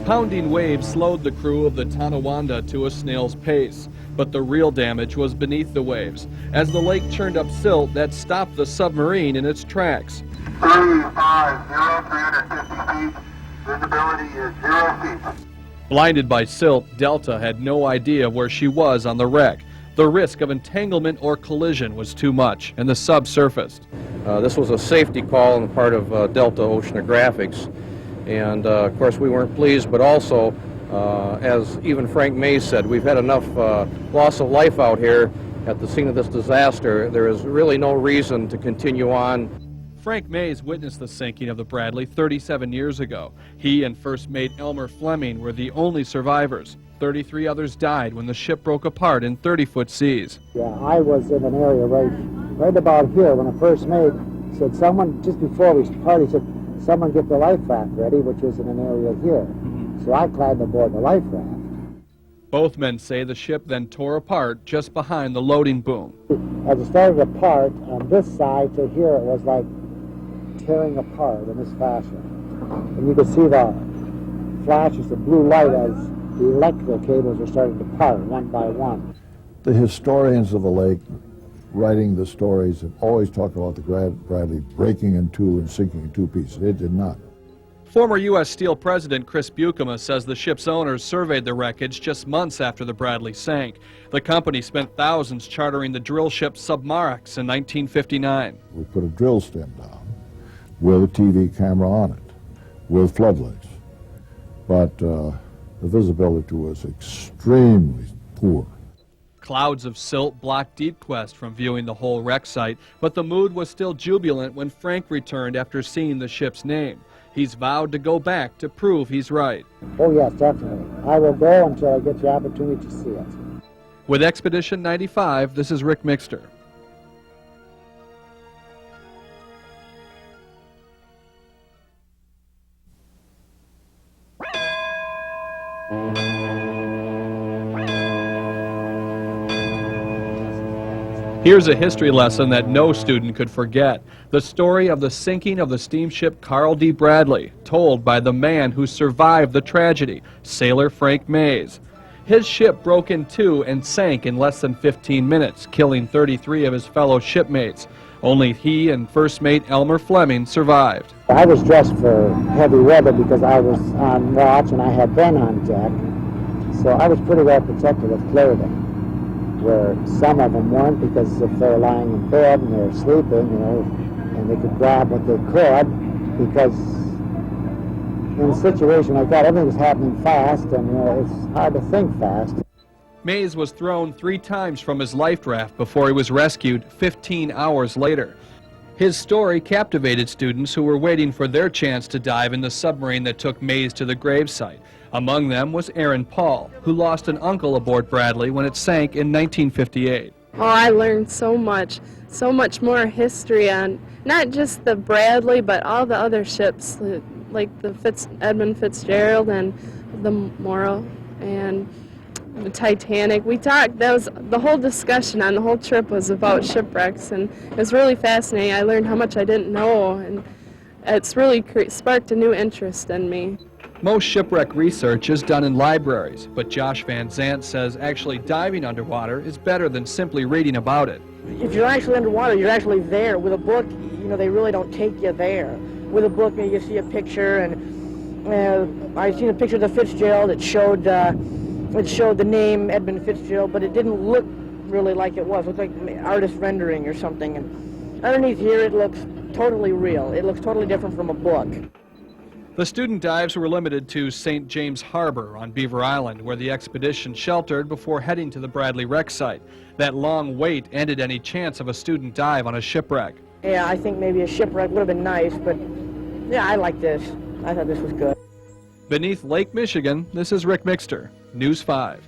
Pounding waves slowed the crew of the Tonawanda to a snail's pace, but the real damage was beneath the waves. As the lake churned up silt that stopped the submarine in its tracks. 350 feet. Visibility is 0 feet. Blinded by silt, Delta had no idea where she was on the wreck. The risk of entanglement or collision was too much, and the sub surfaced. This was a safety call on the part of Delta Oceanographics. And of course we weren't pleased, but also, as even Frank Mays said, we've had enough loss of life out here at the scene of this disaster. There is really no reason to continue on. Frank Mays witnessed the sinking of the Bradley 37 years ago. He and first mate Elmer Fleming were the only survivors. 33 others died when the ship broke apart in 30-foot seas. Yeah, I was in an area right about here when the first mate said, someone, just before we started, he said, someone get the life raft ready, which was in an area here. So I climbed aboard the life raft. Both men say the ship then tore apart just behind the loading boom. As it started apart, on this side to here, it was like tearing apart in this fashion. And you could see the flashes of blue light as the electrical cables were starting to part one by one. The historians of the lake writing the stories have always talked about the Bradley breaking in two and sinking in two pieces. It did not. Former U.S. Steel President Chris Buchema says the ship's owners surveyed the wreckage just months after the Bradley sank. The company spent thousands chartering the drill ship Submarex in 1959. We put a drill stem down with a TV camera on it, with floodlights. But the visibility was extremely poor. Clouds of silt blocked Deep Quest from viewing the whole wreck site, but the mood was still jubilant when Frank returned after seeing the ship's name. He's vowed to go back to prove he's right. Oh yes, definitely. I will go until I get the opportunity to see it. With Expedition 95, this is Ric Mixter. Here's a history lesson that no student could forget. The story of the sinking of the steamship Carl D. Bradley, told by the man who survived the tragedy, Sailor Frank Mays. His ship broke in two and sank in less than 15 minutes, killing 33 of his fellow shipmates. Only he and first mate Elmer Fleming survived. I was dressed for heavy weather because I was on watch and I had been on deck. So I was pretty well protected with clothing, where some of them weren't, because if they're lying in bed and they're sleeping, you know, and they could grab what they could, because in a situation like that, everything was happening fast, and you know, it's hard to think fast. Mays was thrown 3 times from his life raft before he was rescued 15 hours later. His story captivated students who were waiting for their chance to dive in the submarine that took Mays to the gravesite. Among them was Aaron Paul, who lost an uncle aboard Bradley when it sank in 1958. Oh, I learned so much more history on not just the Bradley, but all the other ships, like the Edmund Fitzgerald and the Morrow and the Titanic. We talked, that was the whole discussion on the whole trip was about shipwrecks, and it was really fascinating. I learned how much I didn't know, and it's really sparked a new interest in me. Most shipwreck research is done in libraries, but Josh Van Zant says actually diving underwater is better than simply reading about it. If you're actually underwater, you're actually there. With a book, you know, they really don't take you there. With a book, you see a picture, and I seen a picture of the Fitzgerald. It showed the name Edmund Fitzgerald, but it didn't look really like it was. It looked like artist rendering or something. And underneath here, it looks totally real. It looks totally different from a book. The student dives were limited to St. James Harbor on Beaver Island, where the expedition sheltered before heading to the Bradley wreck site. That long wait ended any chance of a student dive on a shipwreck. Yeah, I think maybe a shipwreck would have been nice, but yeah, I like this. I thought this was good. Beneath Lake Michigan, this is Ric Mixter, News 5.